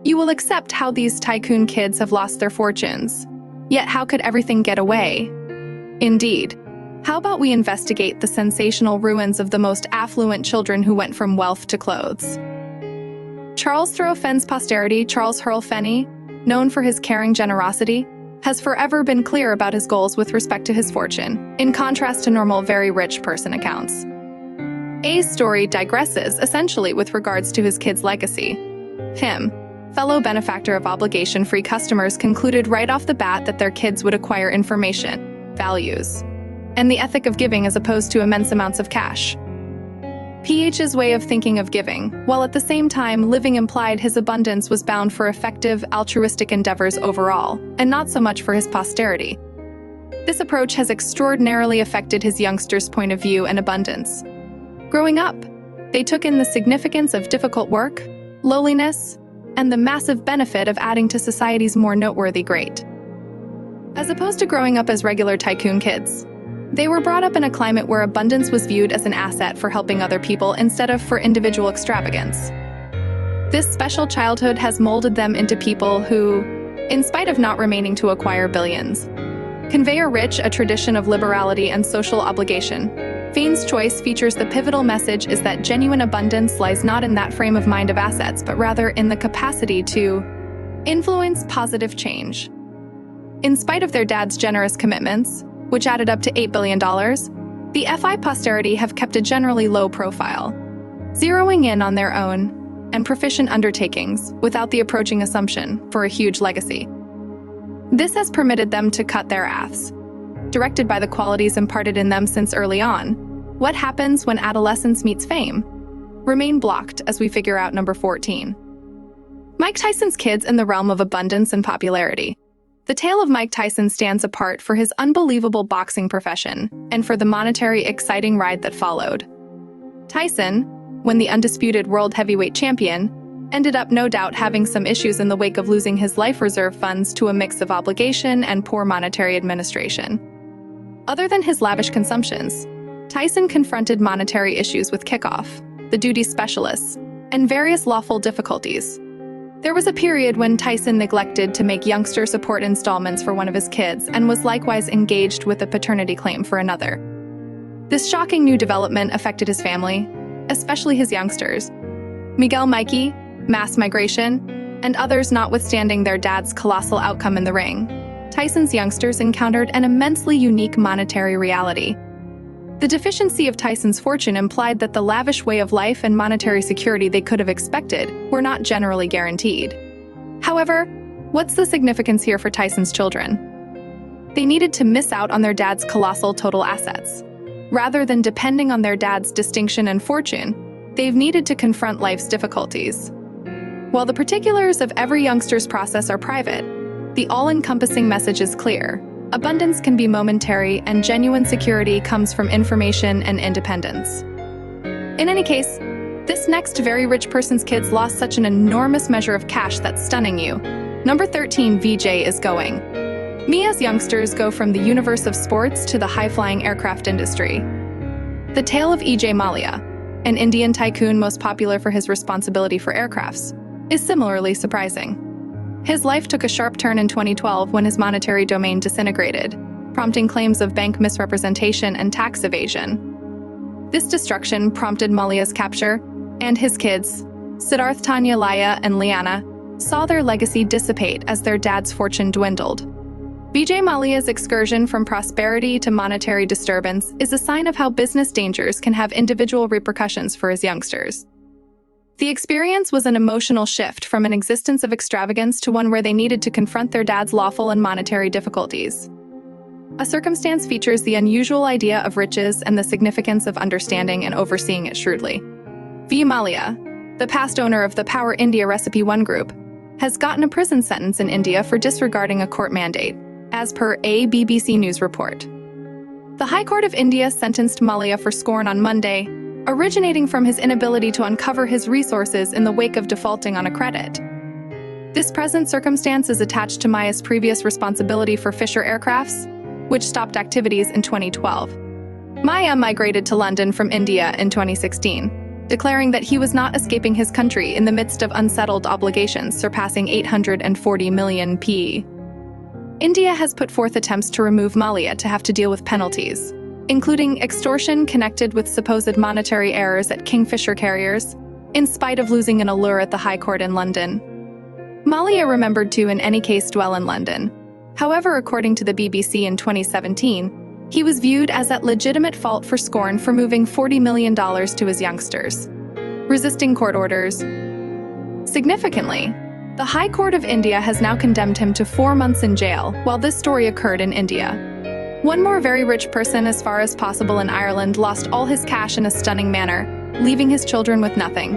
You will accept how these tycoon kids have lost their fortunes. Yet how could everything get away? Indeed. How about we investigate the sensational ruins of the most affluent children who went from wealth to clothes? Charles Thoreau Fenn's posterity, Charles Hurl Fenney, known for his caring generosity, has forever been clear about his goals with respect to his fortune, in contrast to normal very rich person accounts. A's story digresses essentially with regards to his kid's legacy. Him, fellow benefactor of obligation-free customers, concluded right off the bat that their kids would acquire information, values, and the ethic of giving as opposed to immense amounts of cash. PH's way of thinking of giving, while at the same time living, implied his abundance was bound for effective, altruistic endeavors overall, and not so much for his posterity. This approach has extraordinarily affected his youngsters' point of view and abundance. Growing up, they took in the significance of difficult work, lowliness, and the massive benefit of adding to society's more noteworthy great. As opposed to growing up as regular tycoon kids, they were brought up in a climate where abundance was viewed as an asset for helping other people instead of for individual extravagance. This special childhood has molded them into people who, in spite of not remaining to acquire billions, convey a tradition of liberality and social obligation. Fane's choice features the pivotal message is that genuine abundance lies not in that frame of mind of assets, but rather in the capacity to influence positive change. In spite of their dad's generous commitments, which added up to $8 billion, the FI posterity have kept a generally low profile, zeroing in on their own and proficient undertakings without the approaching assumption for a huge legacy. This has permitted them to cut their aths, directed by the qualities imparted in them since early on. What happens when adolescence meets fame? Remain blocked as we figure out number 14. Mike Tyson's kids in the realm of abundance and popularity. The tale of Mike Tyson stands apart for his unbelievable boxing profession and for the monetary exciting ride that followed. Tyson, when the undisputed world heavyweight champion, ended up no doubt having some issues in the wake of losing his life reserve funds to a mix of obligation and poor monetary administration. Other than his lavish consumptions, Tyson confronted monetary issues with Kickoff, the duty specialists, and various lawful difficulties. There was a period when Tyson neglected to make youngster support installments for one of his kids and was likewise engaged with a paternity claim for another. This shocking new development affected his family, especially his youngsters. Miguel Mikey, mass migration, and others notwithstanding their dad's colossal outcome in the ring, Tyson's youngsters encountered an immensely unique monetary reality. The deficiency of Tyson's fortune implied that the lavish way of life and monetary security they could have expected were not generally guaranteed. However, what's the significance here for Tyson's children? They needed to miss out on their dad's colossal total assets. Rather than depending on their dad's distinction and fortune, they've needed to confront life's difficulties. While the particulars of every youngster's process are private, the all-encompassing message is clear. Abundance can be momentary, and genuine security comes from information and independence. In any case, this next very rich person's kids lost such an enormous measure of cash that's stunning you. Number 13, VJ is going. Mia's youngsters go from the universe of sports to the high-flying aircraft industry. The tale of EJ Malia, an Indian tycoon most popular for his responsibility for aircrafts, is similarly surprising. His life took a sharp turn in 2012 when his monetary domain disintegrated, prompting claims of bank misrepresentation and tax evasion. This destruction prompted Malia's capture, and his kids, Siddharth, Tanya, Laya, and Liana, saw their legacy dissipate as their dad's fortune dwindled. Vijay Malia's excursion from prosperity to monetary disturbance is a sign of how business dangers can have individual repercussions for his youngsters. The experience was an emotional shift from an existence of extravagance to one where they needed to confront their dad's lawful and monetary difficulties. A circumstance features the unusual idea of riches and the significance of understanding and overseeing it shrewdly. V. Malia, the past owner of the Power India Recipe One Group, has gotten a prison sentence in India for disregarding a court mandate, as per a BBC News report. The High Court of India sentenced Malia for scorn on Monday, originating from his inability to uncover his resources in the wake of defaulting on a credit. This present circumstance is attached to Maya's previous responsibility for Fisher Aircrafts, which stopped activities in 2012. Maya migrated to London from India in 2016, declaring that he was not escaping his country in the midst of unsettled obligations surpassing 840 million PE. India has put forth attempts to remove Malia to have to deal with penalties, including extortion connected with supposed monetary errors at Kingfisher carriers, in spite of losing an allure at the High Court in London. Malia remembered to, in any case, dwell in London. However, according to the BBC in 2017, he was viewed as at legitimate fault for scorn for moving $40 million to his youngsters, resisting court orders. Significantly, the High Court of India has now condemned him to 4 months in jail while this story occurred in India. One more very rich person as far as possible in Ireland lost all his cash in a stunning manner, leaving his children with nothing.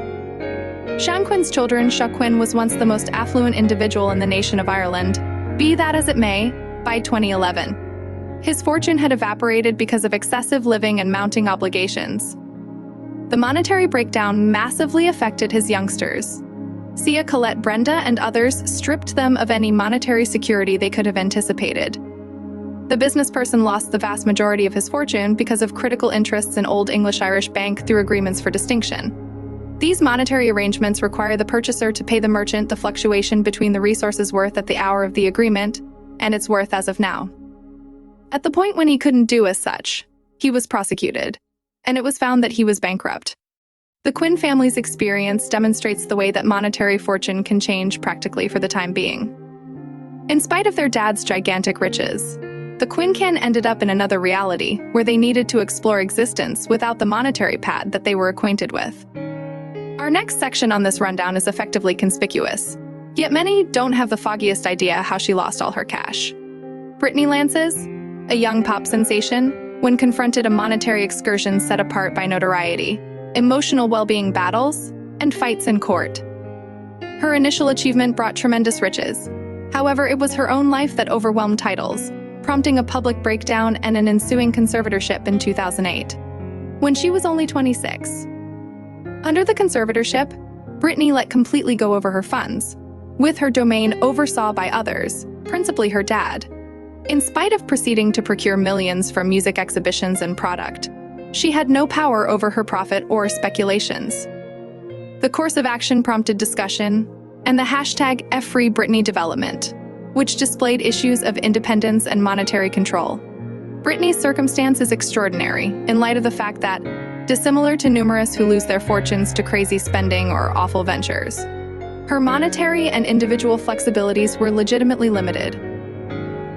Quinn's children. Quinn was once the most affluent individual in the nation of Ireland. Be that as it may, by 2011. His fortune had evaporated because of excessive living and mounting obligations. The monetary breakdown massively affected his youngsters. Sia, Colette, Brenda, and others stripped them of any monetary security they could have anticipated. The businessperson lost the vast majority of his fortune because of critical interests in Old English-Irish Bank through agreements for distinction. These monetary arrangements require the purchaser to pay the merchant the fluctuation between the resource's worth at the hour of the agreement and its worth as of now. At the point when he couldn't do as such, he was prosecuted, and it was found that he was bankrupt. The Quinn family's experience demonstrates the way that monetary fortune can change practically for the time being. In spite of their dad's gigantic riches, the Quinn clan ended up in another reality where they needed to explore existence without the monetary pad that they were acquainted with. Our next section on this rundown is effectively conspicuous, yet many don't have the foggiest idea how she lost all her cash. Britney Lances, a young pop sensation, when confronted a monetary excursion set apart by notoriety, emotional well-being battles, and fights in court. Her initial achievement brought tremendous riches. However, it was her own life that overwhelmed titles, prompting a public breakdown and an ensuing conservatorship in 2008, when she was only 26. Under the conservatorship, Britney let completely go over her funds, with her domain oversaw by others, principally her dad. In spite of proceeding to procure millions from music exhibitions and product, she had no power over her profit or speculations. The course of action prompted discussion and the hashtag #FreeBritney development, which displayed issues of independence and monetary control. Britney's circumstance is extraordinary in light of the fact that, dissimilar to numerous who lose their fortunes to crazy spending or awful ventures, her monetary and individual flexibilities were legitimately limited.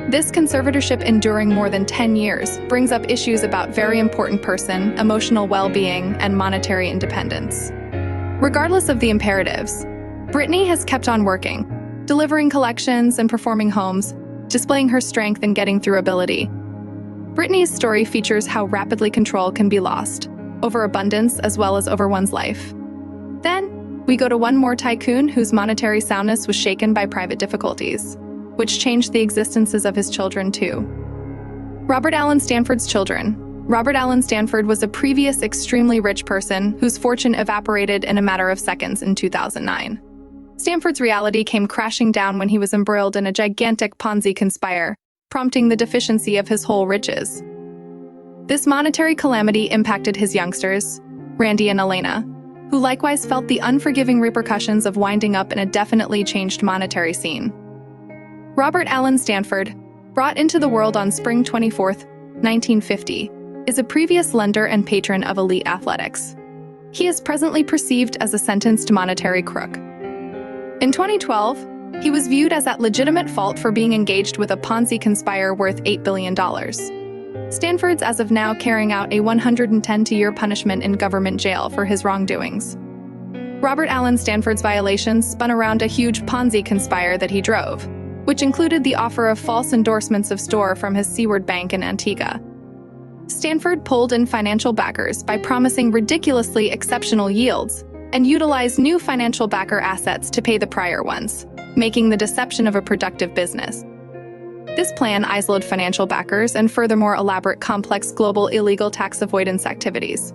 This conservatorship, enduring more than 10 years, brings up issues about very important person, emotional well-being, and monetary independence. Regardless of the imperatives, Britney has kept on working, delivering collections and performing homes, displaying her strength and getting through ability. Britney's story features how rapidly control can be lost, over abundance as well as over one's life. Then, we go to one more tycoon whose monetary soundness was shaken by private difficulties, which changed the existences of his children too. Robert Allen Stanford's children. Robert Allen Stanford was a previous extremely rich person whose fortune evaporated in a matter of seconds in 2009. Stanford's reality came crashing down when he was embroiled in a gigantic Ponzi conspire, prompting the deficiency of his whole riches. This monetary calamity impacted his youngsters, Randy and Elena, who likewise felt the unforgiving repercussions of winding up in a definitely changed monetary scene. Robert Allen Stanford, brought into the world on Spring 24, 1950, is a previous lender and patron of elite athletics. He is presently perceived as a sentenced monetary crook. In 2012, he was viewed as at legitimate fault for being engaged with a Ponzi conspire worth $8 billion. Stanford's as of now carrying out a 110-year punishment in government jail for his wrongdoings. Robert Allen Stanford's violations spun around a huge Ponzi conspire that he drove, which included the offer of false endorsements of store from his Seaward Bank in Antigua. Stanford pulled in financial backers by promising ridiculously exceptional yields and utilized new financial backer assets to pay the prior ones, making the deception of a productive business. This plan isolated financial backers and furthermore elaborate complex global illegal tax avoidance activities.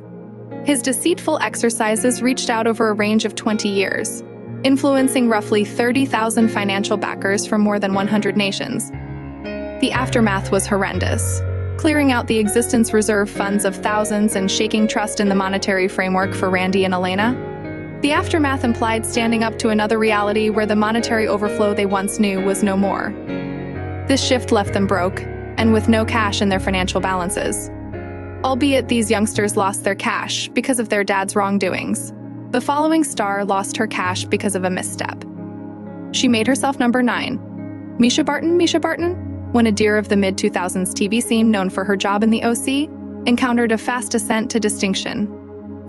His deceitful exercises reached out over a range of 20 years, influencing roughly 30,000 financial backers from more than 100 nations. The aftermath was horrendous. clearing out the existence reserve funds of thousands and shaking trust in the monetary framework for Randy and Elena. The aftermath implied standing up to another reality where the monetary overflow they once knew was no more. This shift left them broke, and with no cash in their financial balances. Albeit these youngsters lost their cash because of their dad's wrongdoings. The following star lost her cash because of a misstep. She made herself number 9. Misha Barton, when a dear of the mid-2000s TV scene known for her job in the OC, encountered a fast ascent to distinction.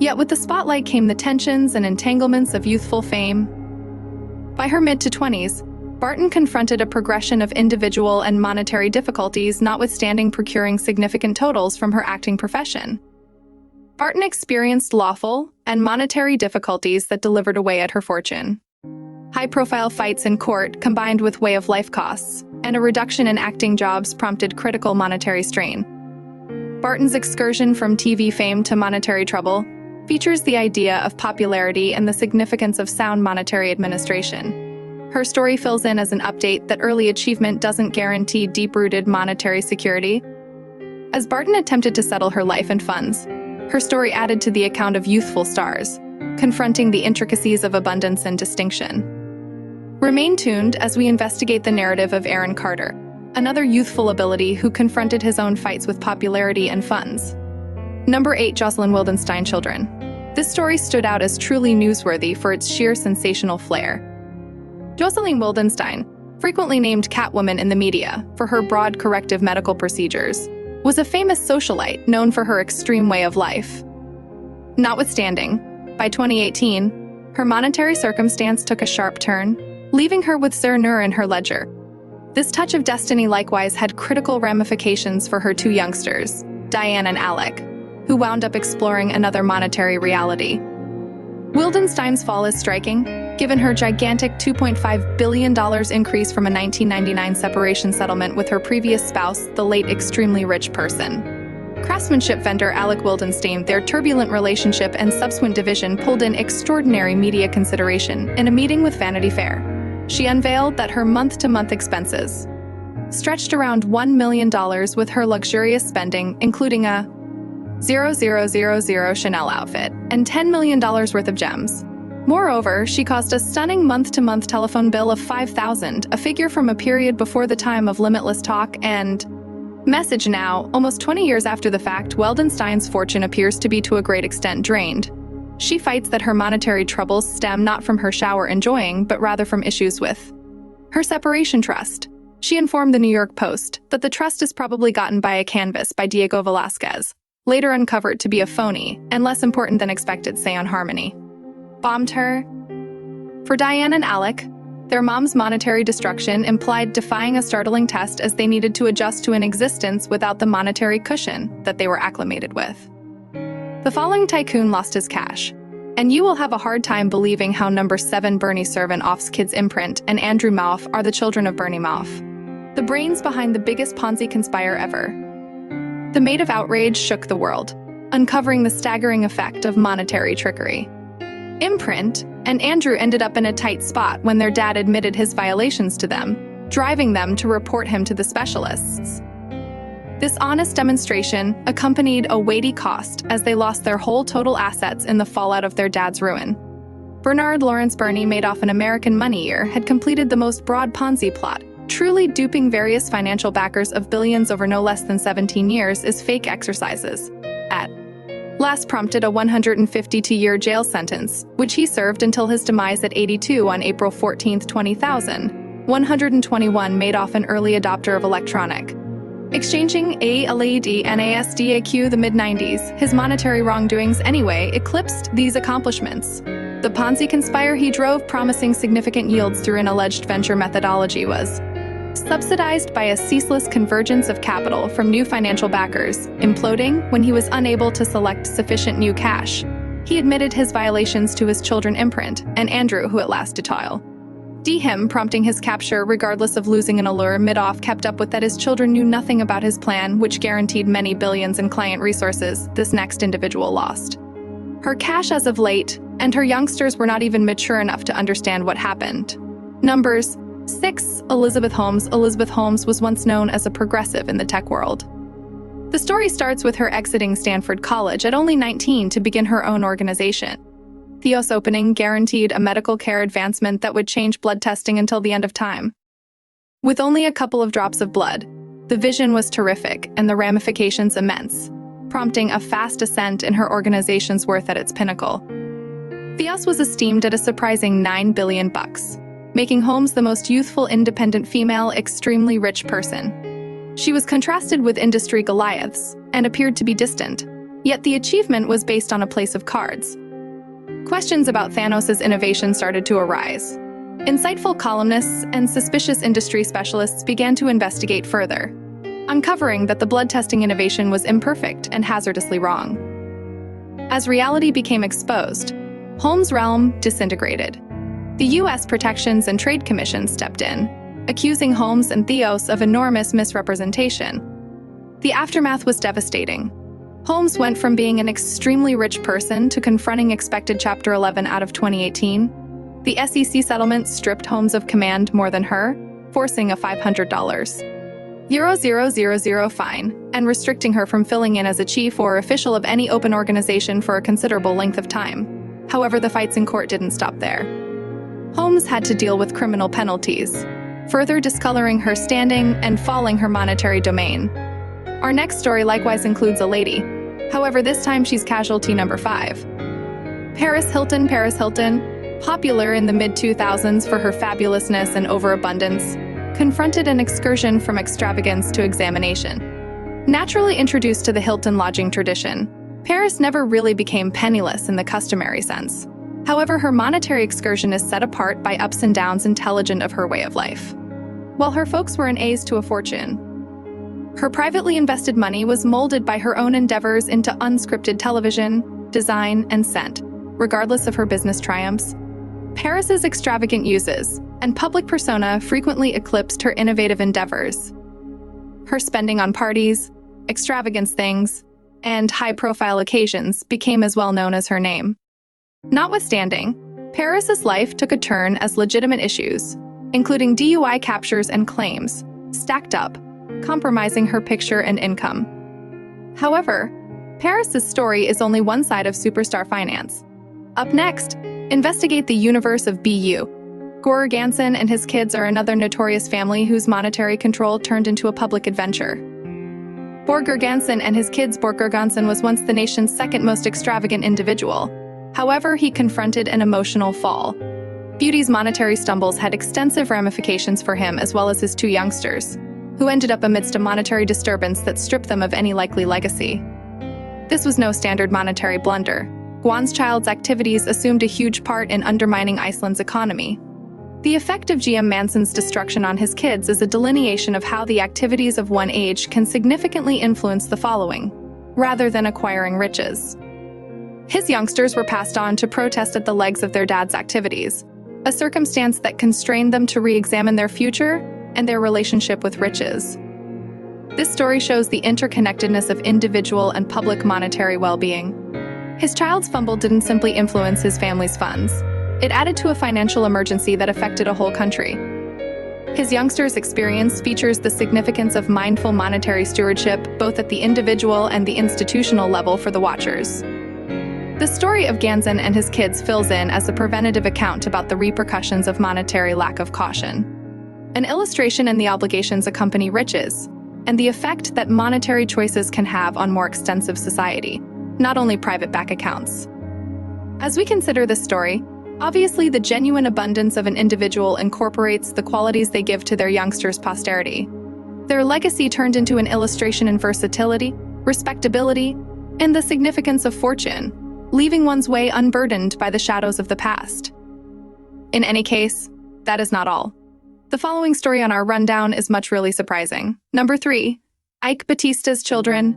Yet with the spotlight came the tensions and entanglements of youthful fame. By her mid-to-20s, Barton confronted a progression of individual and monetary difficulties, notwithstanding procuring significant totals from her acting profession. Barton experienced lawful and monetary difficulties that delivered away at her fortune. High-profile fights in court, combined with way-of-life costs, and a reduction in acting jobs prompted critical monetary strain. Barton's excursion from TV fame to monetary trouble features the idea of popularity and the significance of sound monetary administration. Her story fills in as an update that early achievement doesn't guarantee deep-rooted monetary security. As Barton attempted to settle her life and funds, her story added to the account of youthful stars, confronting the intricacies of abundance and distinction. Remain tuned as we investigate the narrative of Aaron Carter, another youthful ability who confronted his own fights with popularity and funds. Number 8. Joselyn Wildenstein Children. This story stood out as truly newsworthy for its sheer sensational flair. Joselyn Wildenstein, frequently named Catwoman in the media for her broad corrective medical procedures, was a famous socialite known for her extreme way of life. Notwithstanding, by 2018, her monetary circumstance took a sharp turn, leaving her with zero in her ledger. This touch of destiny likewise had critical ramifications for her 2 youngsters, Diane and Alec, who wound up exploring another monetary reality. Wildenstein's fall is striking, given her gigantic $2.5 billion increase from a 1999 separation settlement with her previous spouse, the late extremely rich person. Craftsmanship vendor Alec Wildenstein, their turbulent relationship and subsequent division pulled in extraordinary media consideration in a meeting with Vanity Fair. She unveiled that her month-to-month expenses stretched around $1 million, with her luxurious spending including a 0000 Chanel outfit and $10 million worth of gems. Moreover, she caused a stunning month-to-month telephone bill of $5,000, a figure from a period before the time of Limitless Talk and Message. Now, almost 20 years after the fact, Wildenstein's fortune appears to be to a great extent drained. She fights that her monetary troubles stem not from her shower enjoying, but rather from issues with her separation trust. She informed the New York Post that the trust is probably gotten by a canvas by Diego Velázquez, later uncovered to be a phony and less important than expected say on Harmony. Bombed her. For Diane and Alec, their mom's monetary destruction implied defying a startling test as they needed to adjust to an existence without the monetary cushion that they were acclimated with. The following tycoon lost his cash, and you will have a hard time believing how number 7 Bernie Servant-Off's kids Imprint and Andrew Madoff are the children of Bernie Madoff, the brains behind the biggest Ponzi conspire ever. The Maid of Outrage shook the world, uncovering the staggering effect of monetary trickery. Imprint and Andrew ended up in a tight spot when their dad admitted his violations to them, driving them to report him to the specialists. This honest demonstration accompanied a weighty cost as they lost their whole total assets in the fallout of their dad's ruin. Bernard Lawrence Bernie Madoff, an American money ear, had completed the most broad Ponzi plot, truly duping various financial backers of billions over no less than 17 years as fake exercises. At last prompted a 152-year jail sentence, which he served until his demise at 82 on April 14, 2000. 121 Madoff, an early adopter of electronic exchanging LED NASDAQ the mid-90s, his monetary wrongdoings anyway eclipsed these accomplishments. The Ponzi conspire he drove, promising significant yields through an alleged venture methodology, was subsidized by a ceaseless convergence of capital from new financial backers, imploding when he was unable to select sufficient new cash. He admitted his violations to his children Imprint and Andrew, who at last did toil. Him prompting his capture regardless of losing an allure. Madoff kept up with that his children knew nothing about his plan, which guaranteed many billions in client resources this next individual lost her cash as of late, and her youngsters were not even mature enough to understand what happened. Numbers 6. Elizabeth Holmes. Elizabeth Holmes was once known as a progressive in the tech world. The story starts with her exiting Stanford College at only 19 to begin her own organization. Theos opening guaranteed a medical care advancement that would change blood testing until the end of time. With only a couple of drops of blood, the vision was terrific and the ramifications immense, prompting a fast ascent in her organization's worth at its pinnacle. Theos was esteemed at a surprising $9 billion, making Holmes the most youthful independent female extremely rich person. She was contrasted with industry Goliaths and appeared to be distant, yet the achievement was based on a place of cards. Questions about Thanos' innovation started to arise. Insightful columnists and suspicious industry specialists began to investigate further, uncovering that the blood testing innovation was imperfect and hazardously wrong. As reality became exposed, Holmes' realm disintegrated. The U.S. Protections and Trade Commission stepped in, accusing Holmes and Theos of enormous misrepresentation. The aftermath was devastating. Holmes went from being an extremely rich person to confronting expected Chapter 11 out of 2018. The SEC settlement stripped Holmes of command more than her, forcing a $500,000 fine and restricting her from filling in as a chief or official of any open organization for a considerable length of time. However, the fights in court didn't stop there. Holmes had to deal with criminal penalties, further discoloring her standing and falling her monetary domain. Our next story likewise includes a lady. However, this time she's casualty number 5. Paris Hilton, popular in the mid-2000s for her fabulousness and overabundance, confronted an excursion from extravagance to examination. Naturally introduced to the Hilton lodging tradition, Paris never really became penniless in the customary sense. However, her monetary excursion is set apart by ups and downs intelligent of her way of life. While her folks were an A's to a fortune, her privately invested money was molded by her own endeavors into unscripted television, design, and scent, regardless of her business triumphs. Paris's extravagant uses and public persona frequently eclipsed her innovative endeavors. Her spending on parties, extravagant things, and high-profile occasions became as well known as her name. Notwithstanding, Paris's life took a turn as legitimate issues, including DUI captures and claims, stacked up, compromising her picture and income. However, Paris's story is only one side of superstar finance. Up next, investigate the universe of BU. Gor Ganson and his kids are another notorious family whose monetary control turned into a public adventure. Borger Ganson and his kids. Borger Ganson was once the nation's second most extravagant individual. However, he confronted an emotional fall. Beauty's monetary stumbles had extensive ramifications for him as well as his 2 youngsters, who ended up amidst a monetary disturbance that stripped them of any likely legacy. This was no standard monetary blunder. Gwan's activities assumed a huge part in undermining Iceland's economy. The effect of GM Manson's destruction on his kids is a delineation of how the activities of one age can significantly influence the following, rather than acquiring riches. His youngsters were passed on to protest at the legs of their dad's activities, a circumstance that constrained them to re-examine their future and their relationship with riches. This story shows the interconnectedness of individual and public monetary well-being. His child's fumble didn't simply influence his family's funds. It added to a financial emergency that affected a whole country. His youngsters' experience features the significance of mindful monetary stewardship both at the individual and the institutional level for the watchers. The story of Ganson and his kids fills in as a preventative account about the repercussions of monetary lack of caution. An illustration in the obligations accompany riches, and the effect that monetary choices can have on more extensive society, not only private bank accounts. As we consider this story, obviously the genuine abundance of an individual incorporates the qualities they give to their youngsters' posterity. Their legacy turned into an illustration in versatility, respectability, and the significance of fortune, leaving one's way unburdened by the shadows of the past. In any case, that is not all. The following story on our rundown is much really surprising. Number 3, Ike Batistas Children.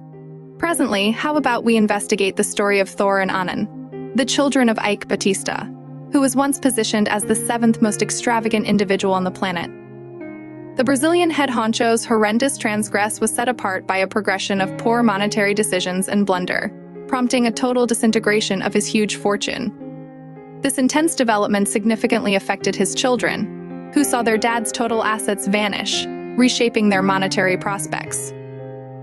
Presently, how about we investigate the story of Thor and Annan, the children of Ike Batista, who was once positioned as the 7th most extravagant individual on the planet. The Brazilian head honcho's horrendous transgress was set apart by a progression of poor monetary decisions and blunder, prompting a total disintegration of his huge fortune. This intense development significantly affected his children, who saw their dad's total assets vanish, reshaping their monetary prospects.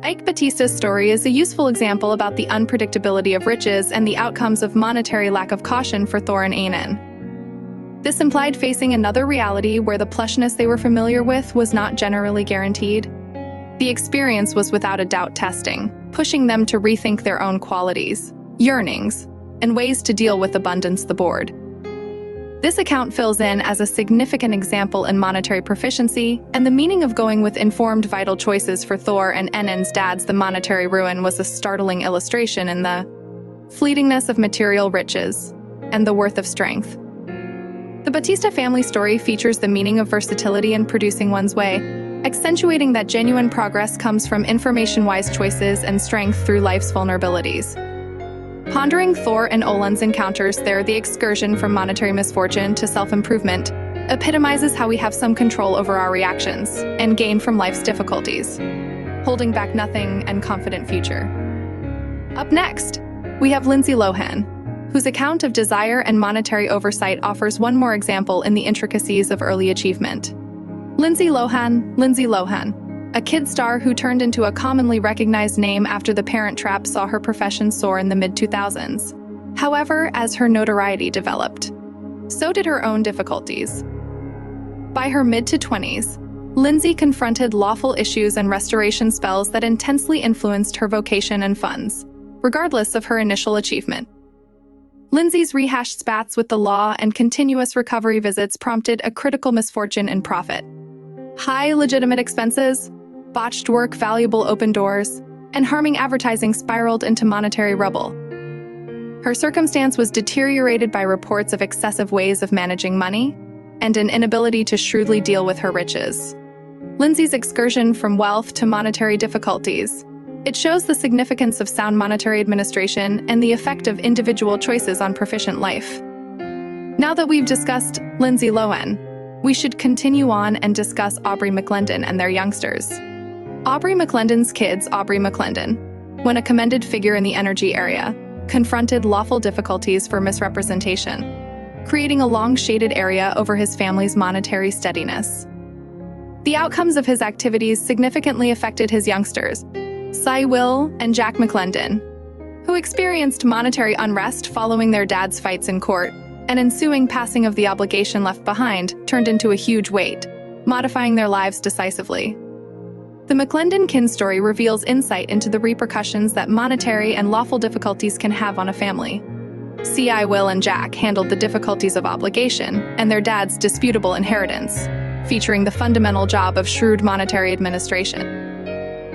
Ike Batistas' story is a useful example about the unpredictability of riches and the outcomes of monetary lack of caution for Thor and Anan. This implied facing another reality where the plushness they were familiar with was not generally guaranteed. The experience was without a doubt testing, pushing them to rethink their own qualities, yearnings, and ways to deal with abundance the board. This account fills in as a significant example in monetary proficiency, and the meaning of going with informed vital choices for Thor and Anan's dad's The Monetary Ruin was a startling illustration in the fleetingness of material riches and the worth of strength. The Batista family story features the meaning of versatility in producing one's way, accentuating that genuine progress comes from information-wise choices and strength through life's vulnerabilities. Pondering Thor and Olen's encounters there, the excursion from monetary misfortune to self-improvement epitomizes how we have some control over our reactions and gain from life's difficulties, holding back nothing and confident future. Up next, we have Lindsay Lohan, whose account of desire and monetary oversight offers one more example in the intricacies of early achievement. Lindsay Lohan, a kid star who turned into a commonly recognized name after The Parent Trap saw her profession soar in the mid-2000s. However, as her notoriety developed, so did her own difficulties. By her mid-to-20s, Lindsay confronted lawful issues and restoration spells that intensely influenced her vocation and funds, regardless of her initial achievement. Lindsay's rehashed spats with the law and continuous recovery visits prompted a critical misfortune in profit. High legitimate expenses, botched work, valuable open doors, and harming advertising spiraled into monetary rubble. Her circumstance was deteriorated by reports of excessive ways of managing money and an inability to shrewdly deal with her riches. Lindsay's excursion from wealth to monetary difficulties. It shows the significance of sound monetary administration and the effect of individual choices on proficient life. Now that we've discussed Lindsay Lohan, we should continue on and discuss Aubrey McLendon and their youngsters. Aubrey McLendon's kids, Aubrey McLendon, when a commended figure in the energy area, confronted lawful difficulties for misrepresentation, creating a long shaded area over his family's monetary steadiness. The outcomes of his activities significantly affected his youngsters, Will and Jack McLendon, who experienced monetary unrest following their dad's fights in court. An ensuing passing of the obligation left behind turned into a huge weight, modifying their lives decisively. The McLendon kin story reveals insight into the repercussions that monetary and lawful difficulties can have on a family. Will and Jack handled the difficulties of obligation and their dad's disputable inheritance, featuring the fundamental job of shrewd monetary administration.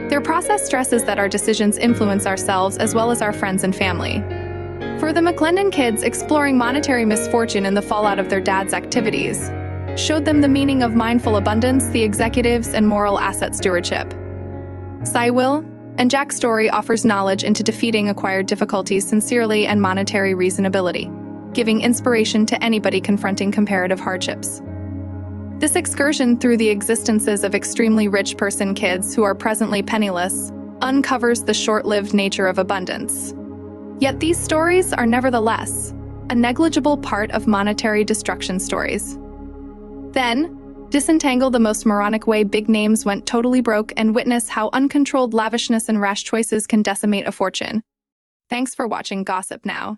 Their process stresses that our decisions influence ourselves as well as our friends and family. For the McLendon kids, exploring monetary misfortune and the fallout of their dad's activities showed them the meaning of mindful abundance, the executives, and moral asset stewardship. Will and Jack's story offers knowledge into defeating acquired difficulties sincerely and monetary reasonability, giving inspiration to anybody confronting comparative hardships. This excursion through the existences of extremely rich person kids who are presently penniless uncovers the short-lived nature of abundance. Yet these stories are nevertheless a negligible part of monetary destruction stories. Then, disentangle the most moronic way big names went totally broke and witness how uncontrolled lavishness and rash choices can decimate a fortune. Thanks for watching Gossip Now.